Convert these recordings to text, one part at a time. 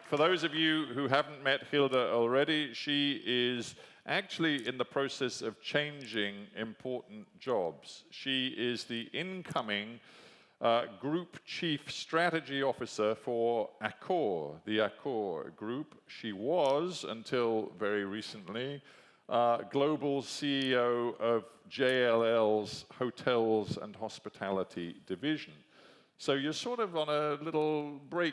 For those of you who haven't met Gilda already, she is actually in the process of changing important jobs. She is the incoming Group Chief Strategy Officer for Accor, the Accor Group. She was, until very recently, Global CEO of JLL's Hotels and Hospitality Division. So you're sort of on a little break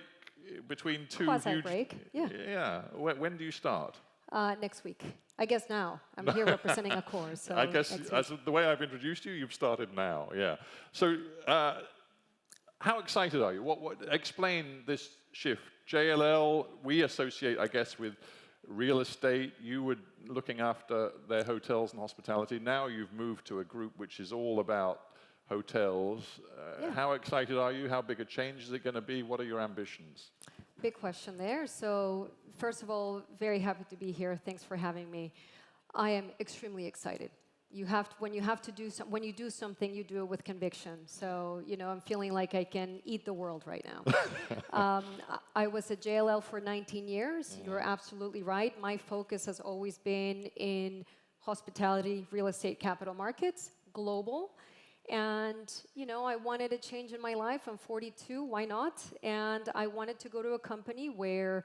between two huge... break, yeah. Yeah. When do you start? Next week. I guess now. I'm here representing Accor, so I guess, as the way I've introduced you, you've started now, yeah. So, how excited are you? Explain this shift. JLL, we associate, I guess, with real estate. You were looking after their hotels and hospitality. Now you've moved to a group which is all about hotels. Yeah. How excited are you? How big a change is it going to be? What are your ambitions? Big question there. So, first of all, very happy to be here. Thanks for having me. I am extremely excited. When you do something, you do it with conviction. So, I'm feeling like I can eat the world right now. I was at JLL for 19 years. You're absolutely right. My focus has always been in hospitality, real estate, capital markets, global. And, I wanted a change in my life. I'm 42, why not? And I wanted to go to a company where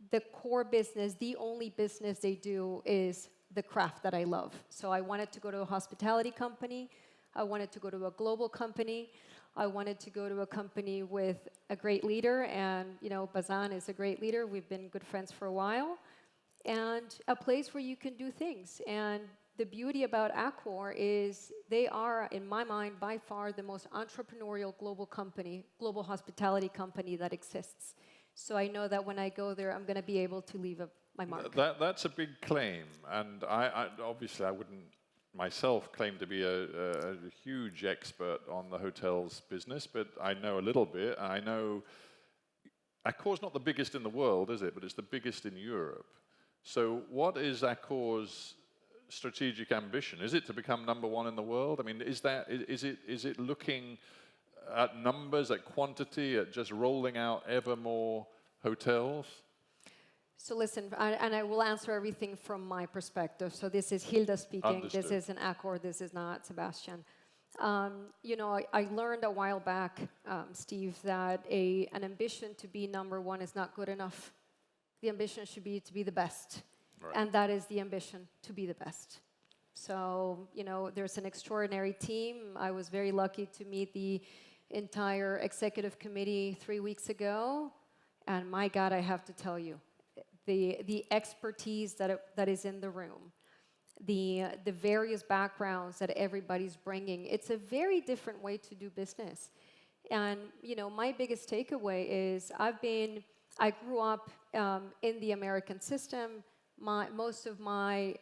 the core business, the only business they do is the craft that I love. So I wanted to go to a hospitality company. I wanted to go to a global company. I wanted to go to a company with a great leader. And, Bazan is a great leader. We've been good friends for a while. And a place where you can do things. And the beauty about Accor is they are, in my mind, by far the most entrepreneurial global hospitality company that exists. So I know that when I go there, I'm going to be able to leave my mark. That's a big claim, and I obviously I wouldn't myself claim to be a huge expert on the hotels business, but I know a little bit. I know Accor's not the biggest in the world, is it? But it's the biggest in Europe. So what is Accor's strategic ambition? Is it to become number one in the world? I mean, is it looking at numbers, at quantity, at just rolling out ever more hotels? So listen, and I will answer everything from my perspective. So this is Gilda speaking. Understood. This is an Accor. This is not Sebastian. I learned a while back, Steve, that an ambition to be number one is not good enough. The ambition should be to be the best. Right. And that is the ambition, to be the best. So, there's an extraordinary team. I was very lucky to meet the entire executive committee 3 weeks ago. And my God, I have to tell you, the expertise that is in the room, the various backgrounds that everybody's bringing, it's a very different way to do business. And, my biggest takeaway is I grew up in the American system. Most of my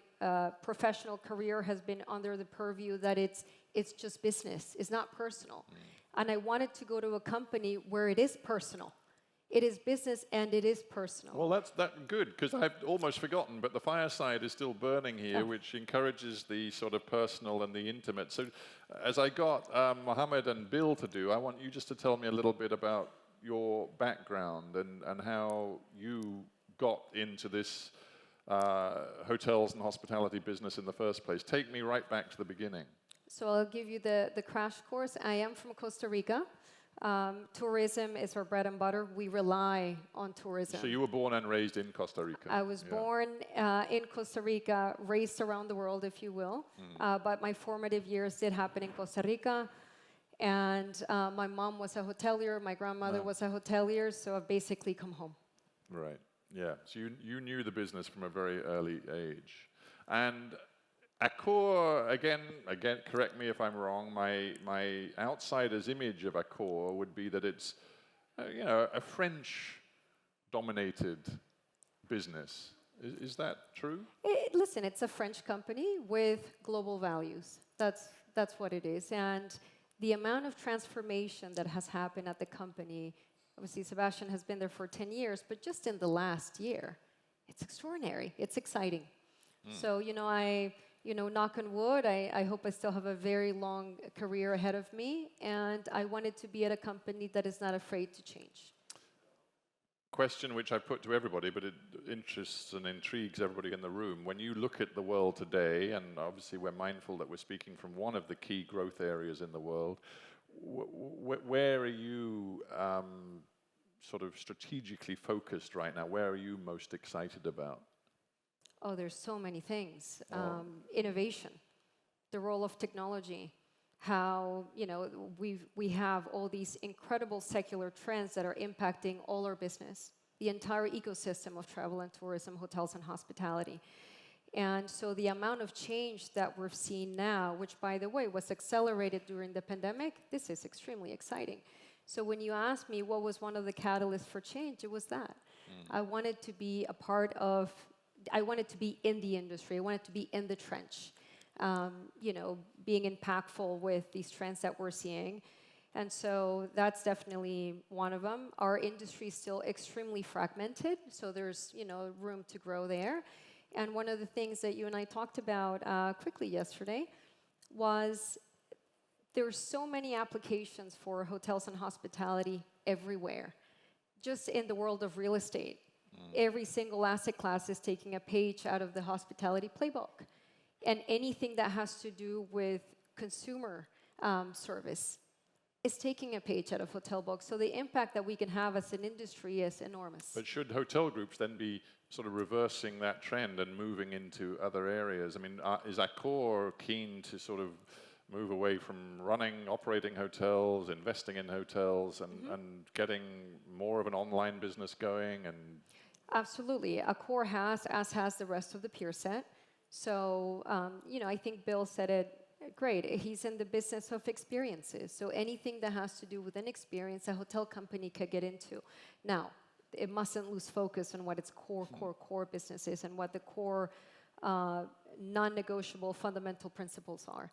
professional career has been under the purview that it's just business. It's not personal. And I wanted to go to a company where it is personal. It is business and it is personal. Well, that's good, because I've almost forgotten, but the fireside is still burning here, which encourages the sort of personal and the intimate. So as I got Mohammed and Bill to do, I want you just to tell me a little bit about your background and how you got into this hotels and hospitality business in the first place. Take me right back to the beginning. So I'll give you the crash course. I am from Costa Rica. Tourism is our bread and butter. We rely on tourism. So you were born and raised in Costa Rica? I was born in Costa Rica, raised around the world, if you will. But my formative years did happen in Costa Rica. And my mom was a hotelier. My grandmother was a hotelier. So I've basically come home. Right. Yeah, so you knew the business from a very early age. And Accor, again, correct me if I'm wrong, my outsider's image of Accor would be that it's, a French-dominated business. Is that true? Listen, it's a French company with global values. That's what it is. And the amount of transformation that has happened at the company, obviously Sebastian has been there for 10 years, but just in the last year, it's extraordinary. It's exciting. So, knock on wood, I hope I still have a very long career ahead of me, and I wanted to be at a company that is not afraid to change. question which I put to everybody, but it interests and intrigues everybody in the room. When you look at the world today, and obviously we're mindful that we're speaking from one of the key growth areas in the world, where are you sort of strategically focused right now? Where are you most excited about? Oh, there's so many things. Innovation, the role of technology, how, you know, we have all these incredible secular trends that are impacting all our business, the entire ecosystem of travel and tourism, hotels and hospitality. And so the amount of change that we're seeing now, which by the way was accelerated during the pandemic, this is extremely exciting. So when you ask me what was one of the catalysts for change, it was that. I wanted to be a part of, I wanted to be in the industry, I wanted to be in the trench. You know, being impactful with these trends that we're seeing. And so that's definitely one of them. Our industry is still extremely fragmented, so there's, you know, room to grow there. And one of the things that you and I talked about quickly yesterday was there's so many applications for hotels and hospitality everywhere. Just in the world of real estate, every single asset class is taking a page out of the hospitality playbook. And anything that has to do with consumer service is taking a page out of hotel books. So the impact that we can have as an industry is enormous. But should hotel groups then be sort of reversing that trend and moving into other areas? I mean, is Accor keen to sort of move away from operating hotels, investing in hotels, and getting more of an online business going? And absolutely. Accor has, as has the rest of the peer set. So, you know, I think Bill said it great. He's in the business of experiences. So anything that has to do with an experience, a hotel company could get into. Now, it mustn't lose focus on what its core business is and what the core non-negotiable fundamental principles are.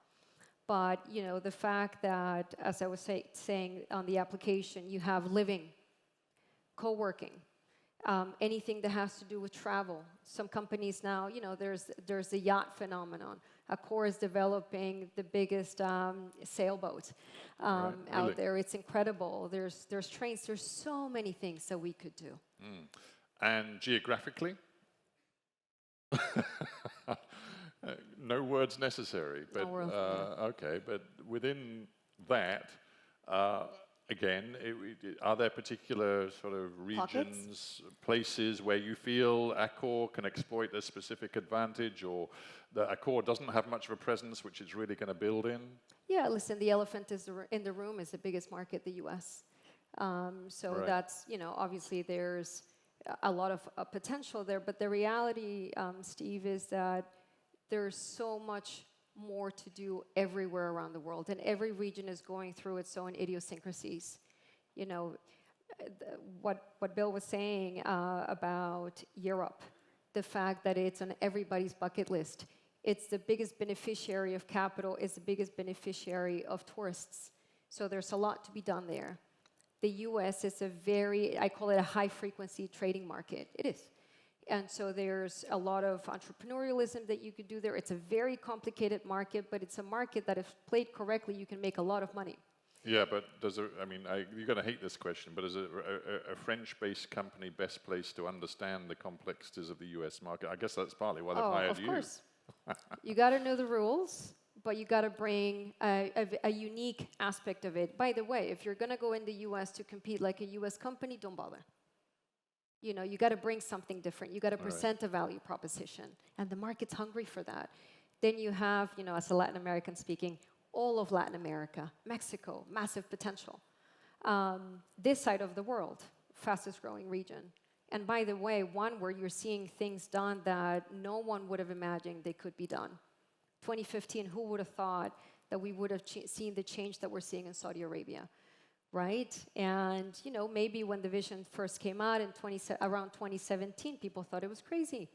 But, you know, the fact that, as I was saying on the application, you have living, co-working, anything that has to do with travel. Some companies now, you know, there's the yacht phenomenon. Accor is developing the biggest sailboat out there. It's incredible. There's trains. There's so many things that we could do. And geographically? No words necessary. But okay. But within that. Again, are there particular sort of regions, places where you feel Accor can exploit a specific advantage, or that Accor doesn't have much of a presence, which it's really going to build in? Yeah, listen, the elephant in the room is the biggest market, the U.S. So that's, you know, obviously there's a lot of potential there, but the reality, Steve, is that there's so much more to do everywhere around the world, and every region is going through its own idiosyncrasies. You know, what Bill was saying about Europe, the fact that it's on everybody's bucket list. It's the biggest beneficiary of capital, it's the biggest beneficiary of tourists. So there's a lot to be done there. The US is a I call it a high-frequency trading market. It is. And so there's a lot of entrepreneurialism that you could do there. It's a very complicated market, but it's a market that if played correctly, you can make a lot of money. Yeah, but you're going to hate this question, but is a French-based company best placed to understand the complexities of the US market? I guess that's partly why they've hired you. Of course. You got to know the rules, but you got to bring a unique aspect of it. By the way, if you're going to go in the US to compete like a US company, don't bother. You know, you got to bring something different. You got to present a value proposition, and the market's hungry for that. Then you have, you know, as a Latin American speaking, all of Latin America, Mexico, massive potential. This side of the world, fastest growing region. And by the way, one where you're seeing things done that no one would have imagined they could be done. 2015, who would have thought that we would have seen the change that we're seeing in Saudi Arabia? Right? And, you know, maybe when the vision first came out in around 2017, people thought it was crazy.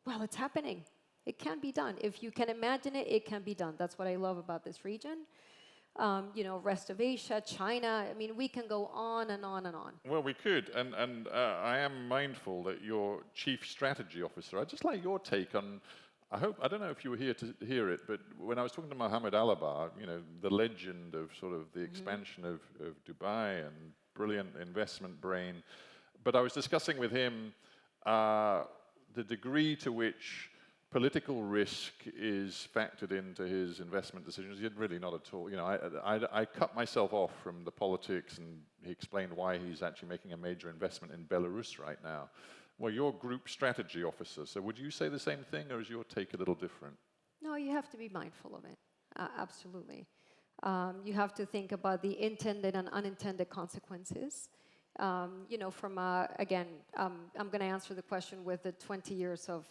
Well, it's happening. It can be done. If you can imagine it, it can be done. That's what I love about this region. You know, rest of Asia, China. I mean, we can go on and on and on. Well, we could. And I am mindful that you're Chief Strategy Officer. I'd just like your take on, I don't know if you were here to hear it, but when I was talking to Mohammed Alabar, you know, the legend of sort of the expansion of Dubai and brilliant investment brain, but I was discussing with him the degree to which political risk is factored into his investment decisions. He said, really not at all. You know, I cut myself off from the politics, and he explained why he's actually making a major investment in Belarus right now. Well, you're group strategy officer, so would you say the same thing, or is your take a little different? No, you have to be mindful of it. Absolutely. You have to think about the intended and unintended consequences. You know, from, again, I'm going to answer the question with the 20 years of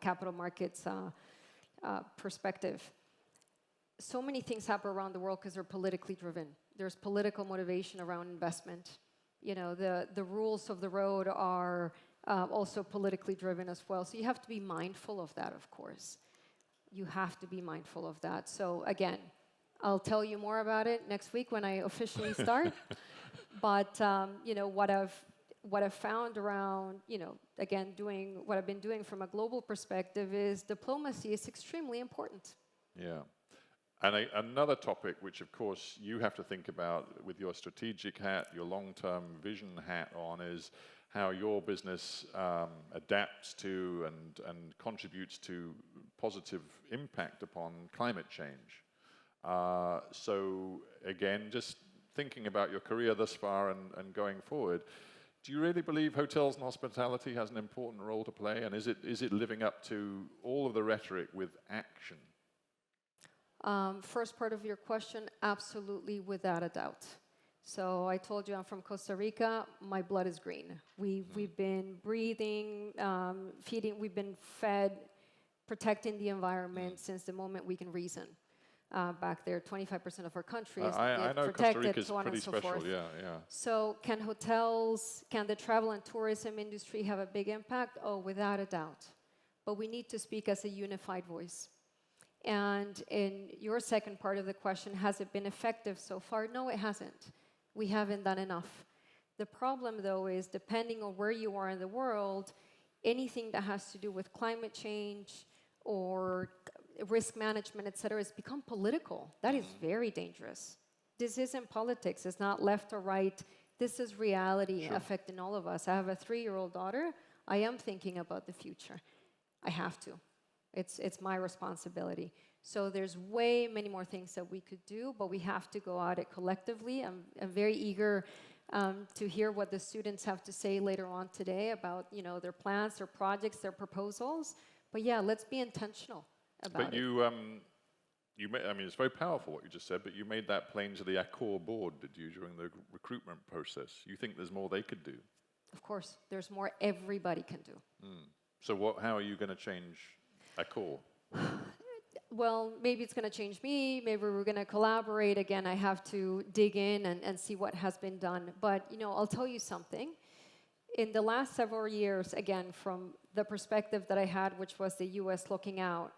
capital markets perspective. So many things happen around the world because they're politically driven. There's political motivation around investment. You know, the rules of the road are also politically driven as well. So you have to be mindful of that, of course. You have to be mindful of that. So again, I'll tell you more about it next week when I officially start. But you know, what I've found around, you know, again, doing what I've been doing from a global perspective is diplomacy is extremely important. Yeah. And another topic which, of course, you have to think about with your strategic hat, your long-term vision hat on, is how your business adapts to and contributes to positive impact upon climate change. So again, just thinking about your career thus far and going forward, do you really believe hotels and hospitality has an important role to play? And is it living up to all of the rhetoric with action? First part of your question, absolutely, without a doubt. So I told you I'm from Costa Rica. My blood is green. We've been breathing, feeding, we've been fed, protecting the environment since the moment we can reason. Back there, 25% of our country is I know protected, Costa Rica is so on pretty and so special, forth. yeah. So can hotels, can the travel and tourism industry have a big impact? Oh, without a doubt. But we need to speak as a unified voice. And in your second part of the question, has it been effective so far? No, it hasn't. We haven't done enough. The problem, though, is depending on where you are in the world, anything that has to do with climate change or risk management, et cetera, has become political. That is very dangerous. This isn't politics. It's not left or right. This is reality affecting all of us. I have a 3-year-old daughter. I am thinking about the future. I have to. It's my responsibility. So there's way many more things that we could do, but we have to go at it collectively. I'm very eager to hear what the students have to say later on today about, you know, their plans, their projects, their proposals. But yeah, let's be intentional about it. But you made, I mean, it's very powerful what you just said, but you made that plain to the Accor board, did you, during the recruitment process? You think there's more they could do? Of course, there's more everybody can do. So how are you going to change Accor? Well, maybe it's going to change me. Maybe we're going to collaborate. Again, I have to dig in and see what has been done. But, you know, I'll tell you something. In the last several years, again, from the perspective that I had, which was the U.S. looking out,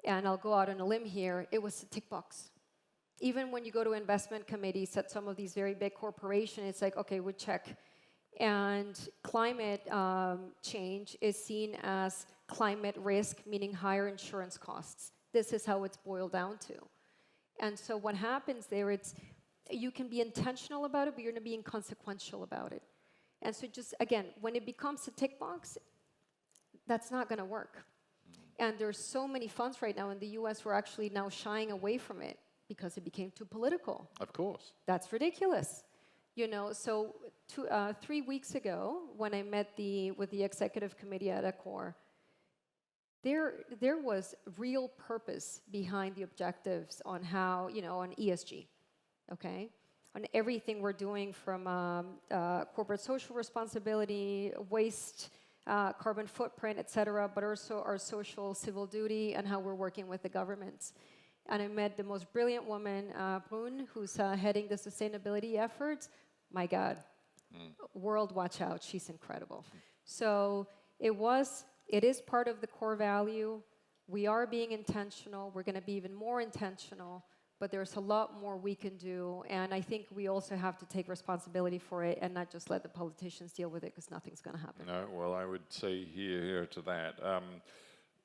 and I'll go out on a limb here, it was a tick box. Even when you go to investment committees at some of these very big corporations, it's like, okay, we check. And climate change is seen as climate risk, meaning higher insurance costs. This is how it's boiled down to. And so what happens there, you can be intentional about it, but you're not being consequential about it. And so just, again, when it becomes a tick box, that's not going to work. And there's so many funds right now in the US who are actually now shying away from it because it became too political. Of course. That's ridiculous. You know, so 3 weeks ago, when I met with the executive committee at Accor, there was real purpose behind the objectives on how, you know, on ESG, okay? On everything we're doing from corporate social responsibility, waste, carbon footprint, et cetera, but also our social civil duty and how we're working with the governments. And I met the most brilliant woman, Brune, who's heading the sustainability efforts. My God, world watch out, she's incredible. So it is part of the core value. We are being intentional. We're going to be even more intentional, but there's a lot more we can do. And I think we also have to take responsibility for it and not just let the politicians deal with it because nothing's going to happen. No, well, I would say here to that.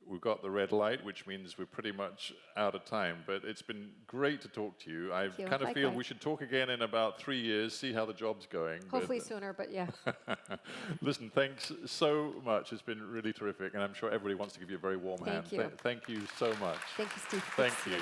we've got the red light, which means we're pretty much out of time. But it's been great to talk to you. I kind of feel we should talk again in about 3 years, see how the job's going. Hopefully sooner, but yeah. Listen, thanks so much. It's been really terrific, and I'm sure everybody wants to give you a very warm hand. Thank you. Thank you so much. Thank you, Steve. Thank you.